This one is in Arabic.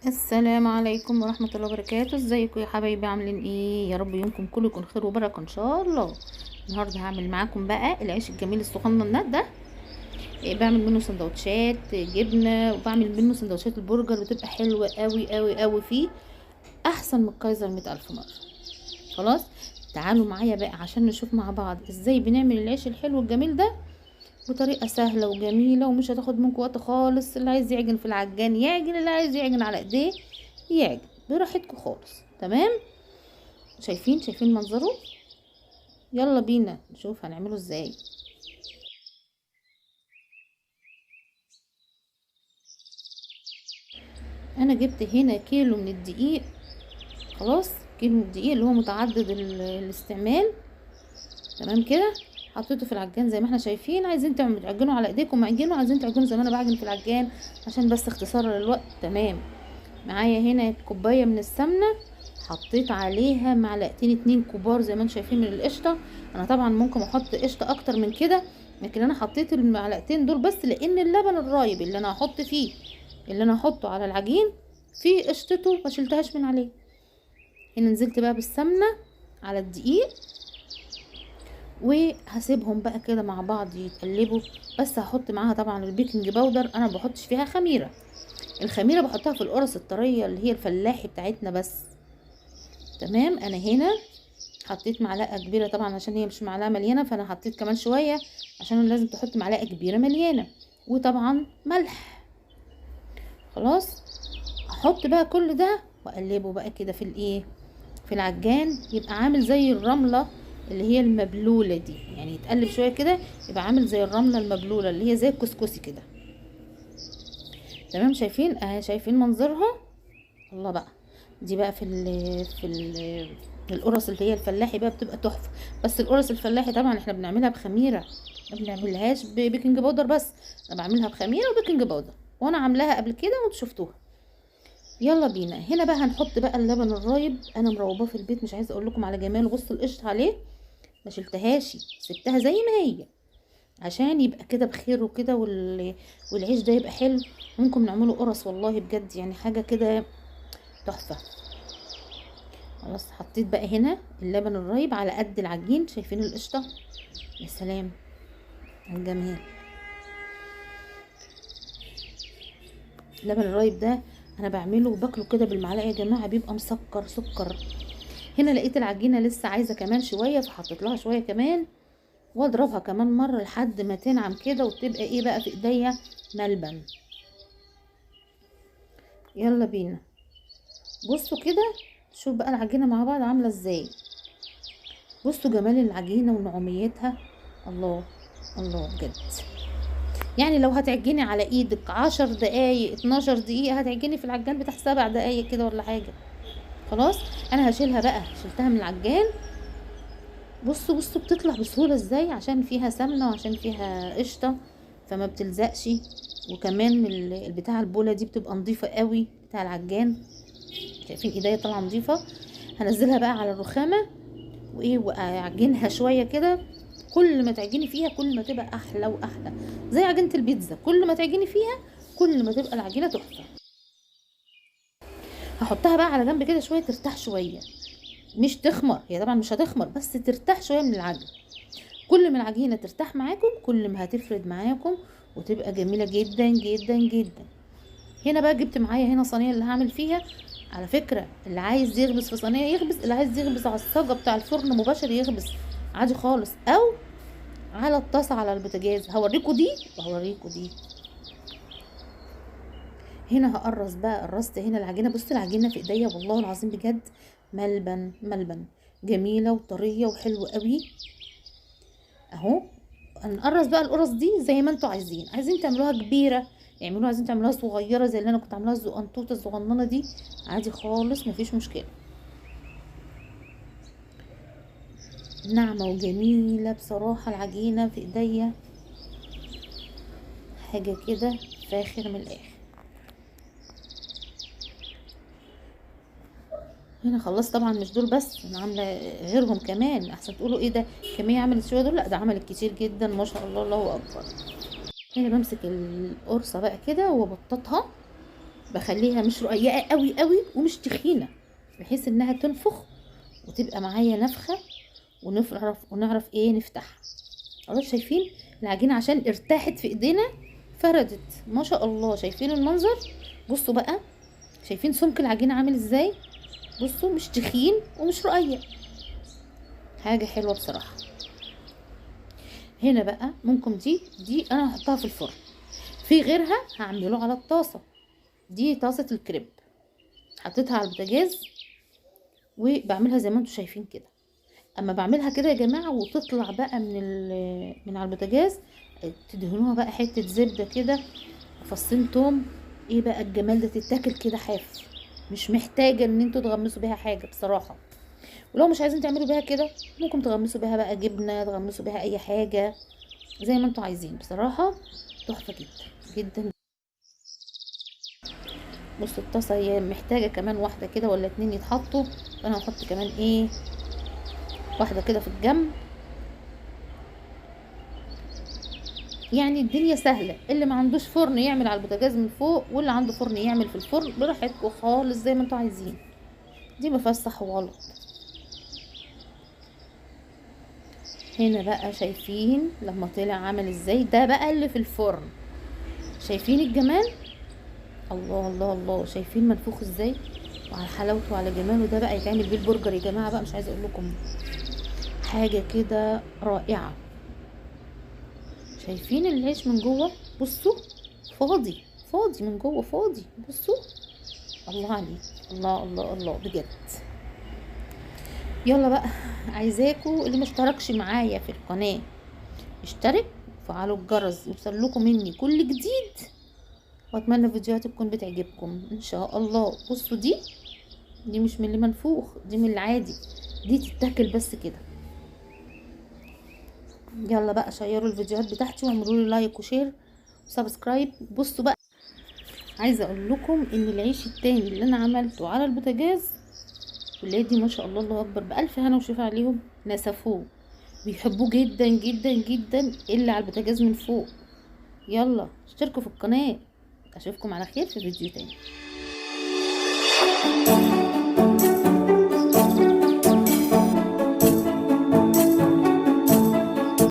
السلام عليكم ورحمة الله وبركاته. ازيكم يا حبايبي؟ عاملين ايه؟ يا رب يومكم كله يكون خير وبركة ان شاء الله. النهارده هعمل معاكم بقى العيش الجميل الصغنن ده. بعمل منه سندوتشات جبنة، وبعمل منه سندوتشات البرجر، بتبقى حلوة قوي قوي قوي، فيه احسن من الكايزر 100,000 مرة. خلاص، تعالوا معايا بقى عشان نشوف مع بعض ازاي بنعمل العيش الحلو الجميل ده بطريقة سهلة وجميلة، ومش هتاخد منكم وقت خالص. اللي عايز يعجن في العجان يعجن، اللي عايز يعجن على ايديه يعجن، براحتكم خالص. تمام؟ شايفين منظره؟ يلا بينا نشوف هنعمله ازاي. انا جبت هنا كيلو من الدقيق. خلاص، كيلو من الدقيق اللي هو متعدد الاستعمال. تمام كده، حطيته في العجان زي ما احنا شايفين. عايزين تعجنوا على ايديكم معجنوا، عايزين تعجنوا زي ما انا بعجن في العجان عشان بس اختصار للوقت. تمام. معايا هنا كوبايه من السمنه، حطيت عليها معلقتين 2 كبار زي ما انتم شايفين من القشطه. انا طبعا ممكن احط قشطه اكتر من كده، لكن انا حطيت المعلقتين دول بس لان اللبن الرايب اللي انا هحط فيه، اللي انا هحطه على العجين، فيه قشطته ما شلتهاش من عليه. هنا نزلت بقى بالسمنه على الدقيق، وهسيبهم بقى كده مع بعض يتقلبوا. بس هحط معاها طبعا البيكنج باودر. انا ما بحطش فيها خميره، الخميره بحطها في القرص الطريه اللي هي الفلاحي بتاعتنا بس. تمام. انا هنا حطيت معلقه كبيره طبعا عشان هي مش معلقه مليانه، فانا حطيت كمان شويه عشان لازم تحط معلقه كبيره مليانه. وطبعا ملح. خلاص، احط بقى كل ده واقلبه بقى كده في الايه، في العجان، يبقى عامل زي الرمله اللي هي المبلوله دي. يعني يتقلب شويه كده يبقى عامل زي الرمله المبلوله اللي هي زي الكسكسي كده. تمام. شايفين شايفين منظرها؟ الله بقى. دي بقى القرص اللي هي الفلاحي بقى بتبقى تحفه. بس القرص الفلاحي طبعا احنا بنعملها بخميره، ما بنعملهاش ببيكنج باودر بس. انا بعملها بخميره وبيكنج باودر، وانا عاملاها قبل كده وانتوا شفتوها. يلا بينا. هنا بقى هنحط بقى اللبن الرايب، انا مروباه في البيت، مش عايزه اقول لكم على جماله. بصوا القشطه عليه، ما شلتهاش، سبتها زي ما هي عشان يبقى كده بخير وكده، والعيش ده يبقى حلو. ممكن نعمله قرص والله بجد، يعني حاجه كده تحفه. خلاص، حطيت بقى هنا اللبن الرايب على قد العجين. شايفين القشطه؟ يا سلام على الجمال. اللبن الرايب ده انا بعمله وباكله كده بالمعلقه يا جماعه، بيبقى مسكر سكر. هنا لقيت العجينه لسه عايزه كمان شويه، فحطيت لها شويه كمان، واضربها كمان مره لحد ما تنعم كده وتبقى ايه بقى في ايديا، ملبن. يلا بينا. بصوا كده، شوف بقى العجينه مع بعض عامله ازاي. بصوا جمال العجينه ونعوميتها. الله، الله بجد. يعني لو هتعجني على ايدك 10 دقايق 12 دقيقة، هتعجني في العجان بتاع 7 دقايق كده ولا حاجة. خلاص، انا هشيلها بقى، شلتها من العجان. بصوا بتطلع بسهولة ازاي، عشان فيها سمنة وعشان فيها قشطة فما بتلزقش. وكمان البتاع البولة دي بتبقى نظيفة قوي بتاع العجان. شايفين ايديا طالعة نظيفة. هنزلها بقى على الرخامة وايه، واعجنها شوية كده. كل ما تعجني فيها كل ما تبقى احلى واحلى، زي عجينة البيتزا، كل ما تعجني فيها كل ما تبقى العجينة تحفة. هحطها بقى على جنب كده شوية ترتاح شوية، مش تخمر، هي طبعا مش هتخمر بس ترتاح شوية من العجن. كل ما العجينة ترتاح معاكم كل ما هتفرد معاكم وتبقى جميلة جدا جدا جدا. هنا بقى جبت معايا هنا صينية اللي هعمل فيها. على فكرة اللي عايز يخبز في صينية يخبز، اللي عايز يخبز على الصاجة بتاع الفرن مباشر يخبز عادي خالص، او على الطاسة على البوتاجاز. هوريكم دي وهوريكم دي. هنا هقرص بقى، قرصت هنا العجينة. بصوا العجينة في ايديا والله العظيم بجد ملبن ملبن، جميلة وطرية وحلوة قوي اهو. هنقرص بقى القرص دي زي ما انتوا عايزين. عايزين تعملوها كبيرة اعملوها، عايزين تعملوها صغيرة زي اللي انا كنت عاملاها الزقنطوطة الصغننة دي، عادي خالص مفيش مشكلة. ناعمة وجميلة بصراحة العجينة في ايديا، حاجة كده فاخر من الاخر. هنا خلصت طبعا، مش دول بس، انا عامله غيرهم كمان، احسن تقولوا ايه ده كميه عملت شويه دول، لا ده عملت كتير جدا ما شاء الله، الله اكبر. هنا بمسك القرصه بقى كده وبططها بخليها مش رقيقه قوي قوي ومش تخينه، بحيث انها تنفخ وتبقى معايا نفخه، ونعرف ايه نفتحها. خلاص شايفين العجينه عشان ارتاحت في ايدينا، فردت ما شاء الله. شايفين المنظر؟ بصوا بقى، شايفين سمك العجينه عامل ازاي؟ بصوا مش تخين ومش رقيق، حاجه حلوه بصراحه. هنا بقى ممكن دي انا هحطها في الفرن، في غيرها هعمله على الطاسه. دي طاسه الكريب، حطيتها على البوتاجاز وبعملها زي ما انتم شايفين كده. اما بعملها كده يا جماعه وتطلع بقى من على البوتاجاز، تدهنوها بقى حته زبده كده، فصين توم، ايه بقى الجمال ده، تتاكل كده حاف، مش محتاجه ان انتوا تغمسوا بيها حاجه بصراحه. ولو مش عايزين تعملوا بيها كده، ممكن تغمسوا بيها بقى جبنه، تغمسوا بيها اي حاجه زي ما انتوا عايزين. بصراحه تحفه جدا جدا. بصوا الطاسه هي محتاجه كمان واحده كده ولا اتنين يتحطوا، فانا هحط كمان ايه واحده كده في الجنب. يعني الدنيا سهله، اللي ما عندوش فرن يعمل على البوتاجاز من فوق، واللي عنده فرن يعمل في الفرن، براحتكم خالص زي ما انتوا عايزين. دي ما فيهاش صح وغلط. هنا بقى شايفين لما طلع عمل ازاي، ده بقى اللي في الفرن. شايفين الجمال؟ الله الله الله، شايفين منفوخ ازاي وعلى حلاوته وعلى جماله. ده بقى يتعمل بيه البرجر يا جماعه بقى، مش عايزه اقول لكم حاجه كده رائعه. شايفين العيش من جوه؟ بصوا فاضي فاضي من جوه، فاضي. بصوا الله عليك، الله الله الله بجد. يلا بقى، عايزاكوا اللي مشتركش معايا في القناه اشترك وفعلوا الجرس يوصل لكم مني كل جديد. واتمنى فيديوهاتي تكون بتعجبكم ان شاء الله. بصوا دي مش من اللي منفوخ، دي من العادي، دي تتاكل بس كده. يلا بقى شيروا الفيديوهات بتاعتي واعملوا لي لايك وشير وسبسكرايب. بصوا بقى، عايزه اقول لكم ان العيش التاني اللي انا عملته على البوتاجاز، ولادي ما شاء الله الله اكبر بالف هنا وشفا عليهم، نسفوه بيحبوه جدا جدا جدا اللي على البوتاجاز من فوق. يلا اشتركوا في القناه، اشوفكم على خير في فيديو تاني.